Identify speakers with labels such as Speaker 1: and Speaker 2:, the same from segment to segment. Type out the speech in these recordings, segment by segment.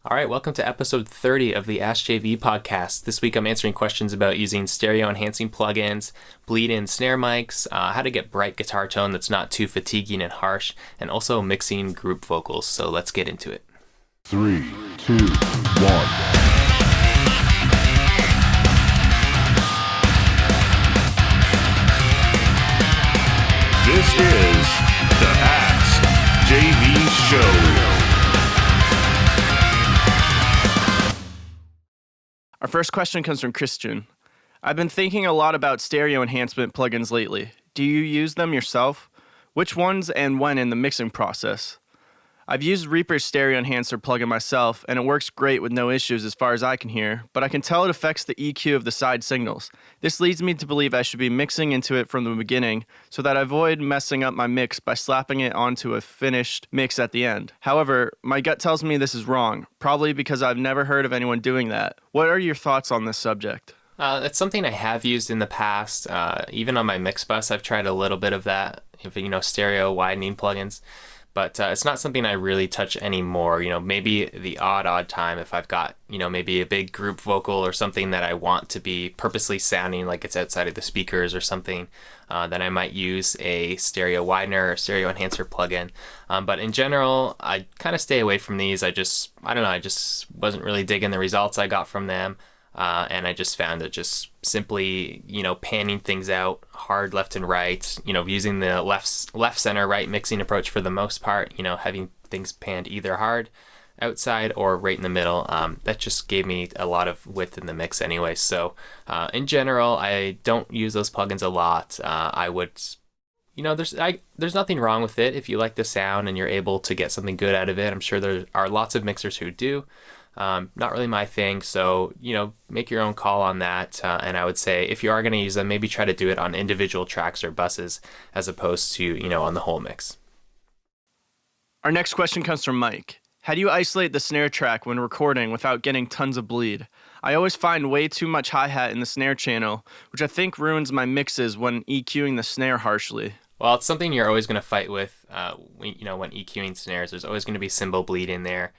Speaker 1: All right, welcome to episode 30 of the ASKJV Podcast. This week I'm answering questions about using stereo enhancing plugins, bleed-in snare mics, how to get bright guitar tone that's not too fatiguing and harsh, and also mixing group vocals. So let's get into it.
Speaker 2: 3, 2, 1. This is the AskJV Show.
Speaker 3: Our first question comes from Christian. I've been thinking a lot about stereo enhancement plugins lately. Do you use them yourself? Which ones and when in the mixing process? I've used Reaper's stereo enhancer plugin myself, and it works great with no issues as far as I can hear, but I can tell it affects the EQ of the side signals. This leads me to believe I should be mixing into it from the beginning so that I avoid messing up my mix by slapping it onto a finished mix at the end. However, my gut tells me this is wrong, probably because I've never heard of anyone doing that. What are your thoughts on this subject?
Speaker 1: That's something I have used in the past. Even on my mix bus, I've tried a little bit of that, stereo widening plugins. But it's not something I really touch anymore. Maybe the odd time if I've got, maybe a big group vocal or something that I want to be purposely sounding like it's outside of the speakers or something, then I might use a stereo widener or stereo enhancer plugin. But in general, I kind of stay away from these. I just wasn't really digging the results I got from them. And I just found that just simply, panning things out hard left and right, using the left center right mixing approach for the most part, having things panned either hard outside or right in the middle, that just gave me a lot of width in the mix anyway. So in general, I don't use those plugins a lot. I would, there's nothing wrong with it if you like the sound and you're able to get something good out of it. I'm sure there are lots of mixers who do. Not really my thing, so make your own call on that, and I would say if you are going to use them, maybe try to do it on individual tracks or buses as opposed to on the whole mix.
Speaker 3: Our next question comes from Mike. How do you isolate the snare track when recording without getting tons of bleed? I always find way too much hi-hat in the snare channel, which I think ruins my mixes when EQing the snare harshly.
Speaker 1: Well, it's something you're always going to fight with when EQing snares. There's always going to be cymbal bleed in there.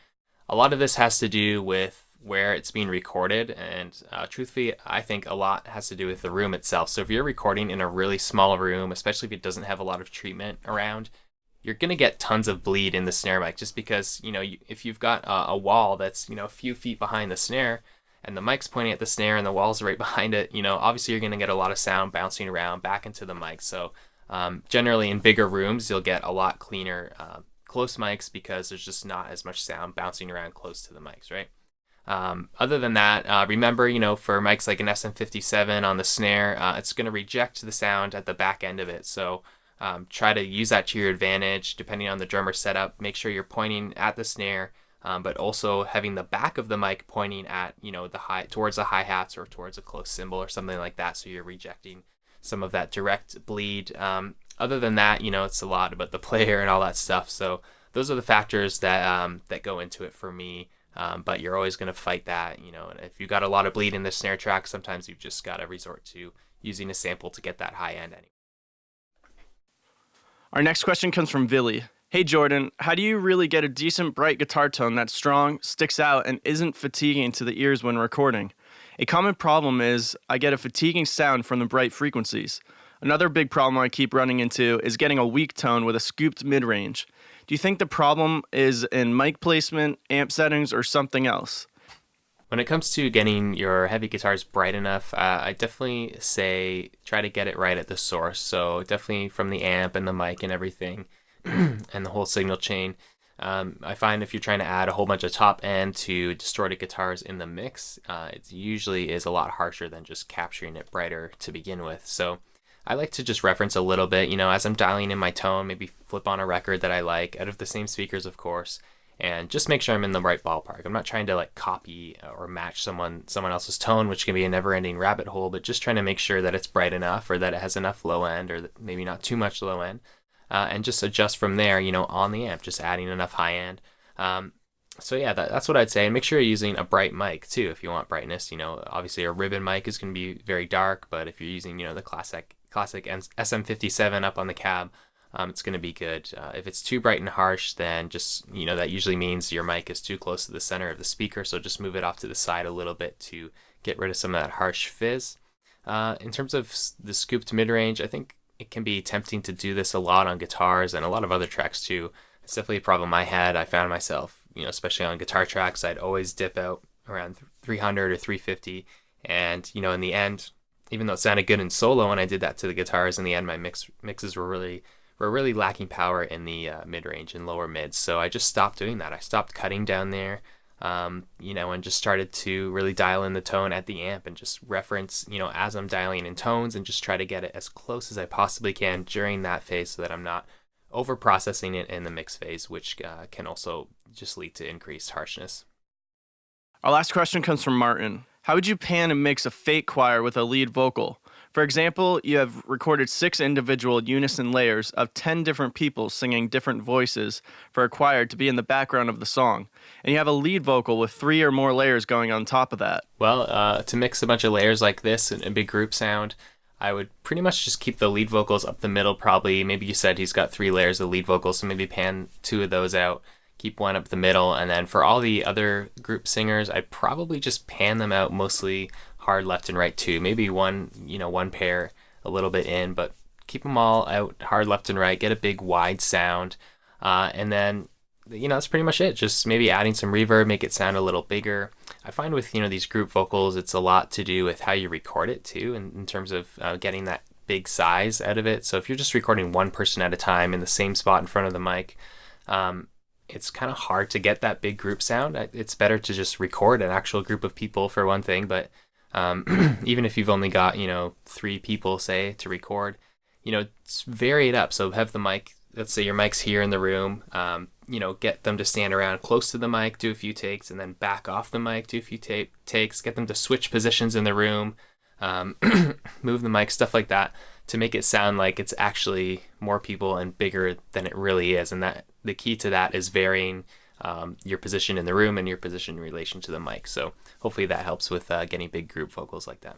Speaker 1: A lot of this has to do with where it's being recorded, and truthfully, I think a lot has to do with the room itself. So if you're recording in a really small room, especially if it doesn't have a lot of treatment around, you're going to get tons of bleed in the snare mic just because, if you've got a wall that's, a few feet behind the snare and the mic's pointing at the snare and the wall's right behind it, obviously you're going to get a lot of sound bouncing around back into the mic. So generally in bigger rooms, you'll get a lot cleaner close mics because there's just not as much sound bouncing around close to the mics, right? Other than that, remember, for mics like an SM57 on the snare, it's going to reject the sound at the back end of it. So try to use that to your advantage, depending on the drummer setup. Make sure you're pointing at the snare, but also having the back of the mic pointing at, towards the hi-hats or towards a close cymbal or something like that. So you're rejecting some of that direct bleed. Other than that, it's a lot about the player and all that stuff. So those are the factors that go into it for me. But you're always going to fight that, and if you got a lot of bleed in the snare track, sometimes you've just got to resort to using a sample to get that high end anyway.
Speaker 3: Our next question comes from Billy. Hey Jordan, how do you really get a decent bright guitar tone that's strong, sticks out, and isn't fatiguing to the ears when recording? A common problem is I get a fatiguing sound from the bright frequencies. Another big problem I keep running into is getting a weak tone with a scooped mid-range. Do you think the problem is in mic placement, amp settings, or something else?
Speaker 1: When it comes to getting your heavy guitars bright enough, I definitely say try to get it right at the source. So definitely from the amp and the mic and everything and the whole signal chain. I find if you're trying to add a whole bunch of top end to distorted guitars in the mix, it usually is a lot harsher than just capturing it brighter to begin with. So I like to just reference a little bit, as I'm dialing in my tone, maybe flip on a record that I like out of the same speakers, of course, and just make sure I'm in the right ballpark. I'm not trying to copy or match someone else's tone, which can be a never-ending rabbit hole, but just trying to make sure that it's bright enough or that it has enough low end or maybe not too much low end, and just adjust from there, on the amp, just adding enough high end. So yeah, that's what I'd say. And make sure you're using a bright mic too if you want brightness. Obviously a ribbon mic is going to be very dark, but if you're using, the classic SM57 up on the cab, it's going to be good. If it's too bright and harsh, then just, that usually means your mic is too close to the center of the speaker. So just move it off to the side a little bit to get rid of some of that harsh fizz. In terms of the scooped mid-range, I think it can be tempting to do this a lot on guitars and a lot of other tracks too. It's definitely a problem I had. I found myself, especially on guitar tracks, I'd always dip out around 300 or 350. And, in the end, even though it sounded good in solo when I did that to the guitars, in the end, my mixes were really lacking power in the mid-range and lower mids. So I just stopped doing that. I stopped cutting down there, and just started to really dial in the tone at the amp and just reference, as I'm dialing in tones, and just try to get it as close as I possibly can during that phase so that I'm not over processing it in the mix phase, which can also just lead to increased harshness.
Speaker 3: Our last question comes from Martin. How would you pan and mix a fake choir with a lead vocal? For example, you have recorded 6 individual unison layers of 10 different people singing different voices for a choir to be in the background of the song, and you have a lead vocal with 3 or more layers going on top of that.
Speaker 1: Well, to mix a bunch of layers like this in a big group sound, I would pretty much just keep the lead vocals up the middle probably. Maybe you said he's got 3 layers of lead vocals, so maybe pan 2 of those out. Keep one up the middle, and then for all the other group singers, I'd probably just pan them out mostly hard left and right too. Maybe one pair a little bit in, but keep them all out hard left and right. Get a big wide sound, and then that's pretty much it. Just maybe adding some reverb, make it sound a little bigger. I find with these group vocals, it's a lot to do with how you record it too, in terms of getting that big size out of it. So if you're just recording one person at a time in the same spot in front of the mic, it's kind of hard to get that big group sound. It's better to just record an actual group of people for one thing, but even if you've only got 3 people, say, to record, vary it up. So have the mic, let's say your mic's here in the room, get them to stand around close to the mic, do a few takes, and then back off the mic, do a few takes, get them to switch positions in the room, move the mic, stuff like that, to make it sound like it's actually more people and bigger than it really is. And that the key to that is varying your position in the room and your position in relation to the mic. So hopefully that helps with getting big group vocals like that.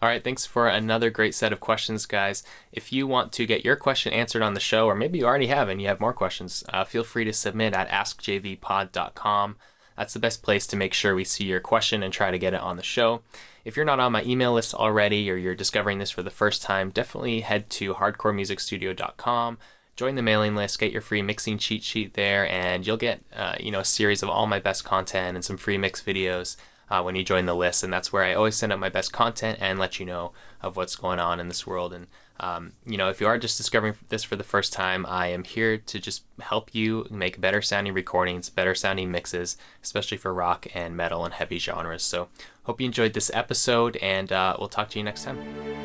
Speaker 1: All right, thanks for another great set of questions, guys. If you want to get your question answered on the show, or maybe you already have and you have more questions, feel free to submit at AskJVPod.com. That's the best place to make sure we see your question and try to get it on the show. If you're not on my email list already, or you're discovering this for the first time, definitely head to hardcoremusicstudio.com. Join the mailing list, get your free mixing cheat sheet there, and you'll get a series of all my best content and some free mix videos when you join the list. And that's where I always send out my best content and let you know of what's going on in this world. And if you are just discovering this for the first time, I am here to just help you make better sounding recordings, better sounding mixes, especially for rock and metal and heavy genres. So hope you enjoyed this episode, and we'll talk to you next time.